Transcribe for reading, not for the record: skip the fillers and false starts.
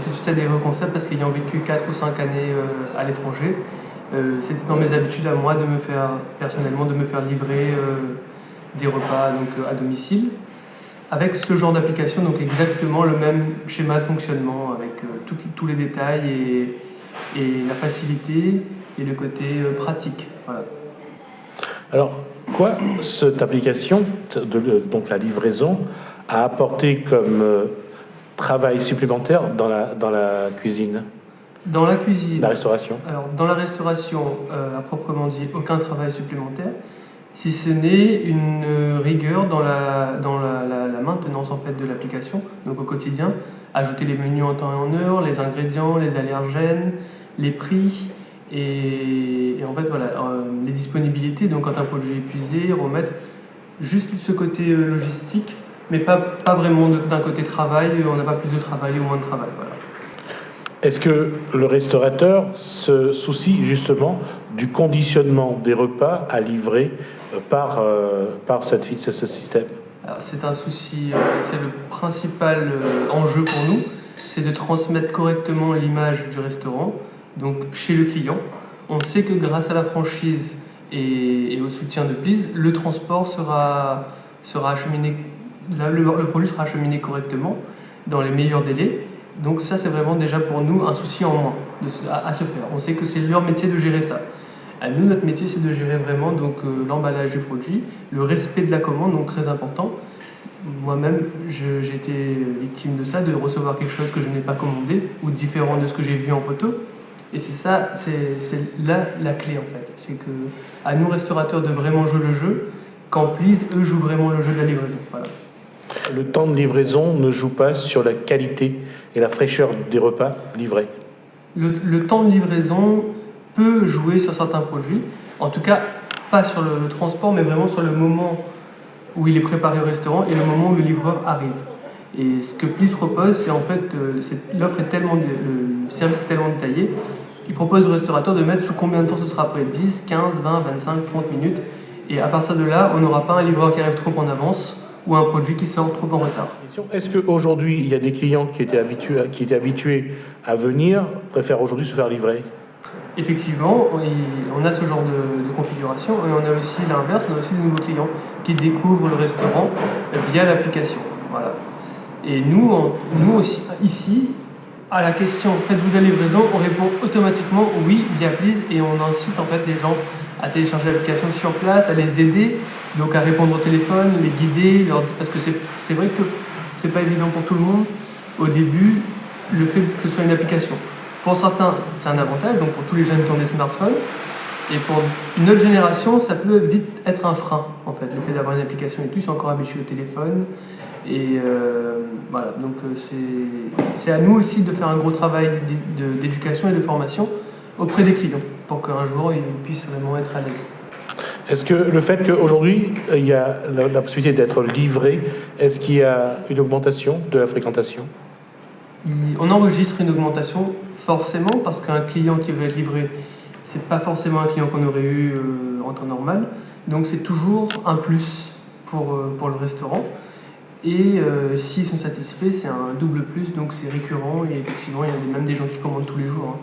tout de suite adhéré au concept parce qu'ayant vécu 4 ou 5 années à l'étranger, c'était dans mes habitudes à moi de me faire, personnellement, de me faire livrer des repas donc, à domicile. Avec ce genre d'application, donc exactement le même schéma de fonctionnement, avec tous les détails et la facilité et le côté pratique. Voilà. Alors, quoi cette application, donc la livraison, a apporté comme travail supplémentaire dans la cuisine? Dans la cuisine. La restauration. Alors, dans la restauration, à proprement dit, aucun travail supplémentaire, si ce n'est une rigueur dans la maintenance en fait, de l'application, donc au quotidien, ajouter les menus en temps et en heure, les ingrédients, les allergènes, les prix, et en fait, voilà, les disponibilités, donc quand un produit est épuisé, remettre juste ce côté logistique, mais pas vraiment d'un côté travail, on n'a pas plus de travail ou moins de travail. Voilà. Est-ce que le restaurateur se soucie justement du conditionnement des repas à livrer par ce système? Alors, c'est un souci, c'est le principal enjeu pour nous, c'est de transmettre correctement l'image du restaurant, donc chez le client. On sait que grâce à la franchise et au soutien de Please, le transport sera acheminé, le produit sera acheminé correctement, dans les meilleurs délais. Donc ça, c'est vraiment déjà pour nous un souci en moins à se faire. On sait que c'est leur métier de gérer ça. À nous, notre métier, c'est de gérer vraiment donc, l'emballage du produit, le respect de la commande, donc très important. Moi-même, j'ai été victime de ça, de recevoir quelque chose que je n'ai pas commandé ou différent de ce que j'ai vu en photo. Et c'est ça, c'est là la clé en fait. C'est que à nous, restaurateurs, de vraiment jouer le jeu, quand Please, eux, jouent vraiment le jeu de la livraison. Voilà. Le temps de livraison ne joue pas sur la qualité et la fraîcheur des repas livrés. Le temps de livraison peut jouer sur certains produits, en tout cas pas sur le transport, mais vraiment sur le moment où il est préparé au restaurant et le moment où le livreur arrive. Et ce que Please propose, c'est en fait, l'offre est tellement, le service est tellement détaillé, il propose au restaurateur de mettre sous combien de temps ce sera prêt, 10, 15, 20, 25, 30 minutes, et à partir de là, on n'aura pas un livreur qui arrive trop en avance, ou un produit qui sort trop en retard. Est-ce qu'aujourd'hui, il y a des clients qui étaient habitués à venir, préfèrent aujourd'hui se faire livrer? Effectivement, on a ce genre de configuration, et on a aussi l'inverse, on a aussi de nouveaux clients qui découvrent le restaurant via l'application. Voilà. Et nous aussi, ici, à la question « faites-vous de la livraison ?», on répond automatiquement « oui » via Please, et on incite en fait les gens à télécharger l'application sur place, à les aider, donc à répondre au téléphone, les guider, parce que c'est vrai que c'est pas évident pour tout le monde au début, le fait que ce soit une application. Pour certains, c'est un avantage, donc pour tous les jeunes qui ont des smartphones, et pour une autre génération, ça peut vite être un frein, en fait, le fait d'avoir une application et tout, ils sont encore habitués au téléphone, et voilà, donc c'est à nous aussi de faire un gros travail d'éducation et de formation auprès des clients, pour qu'un jour, ils puissent vraiment être à l'aise. Est-ce que le fait qu'aujourd'hui, il y a la possibilité d'être livré, est-ce qu'il y a une augmentation de la fréquentation? On enregistre une augmentation, forcément, parce qu'un client qui veut être livré, c'est pas forcément un client qu'on aurait eu en temps normal. Donc c'est toujours un plus pour le restaurant. Et s'ils sont satisfaits, c'est un double plus, donc c'est récurrent. Et effectivement, il y a même des gens qui commandent tous les jours. Hein.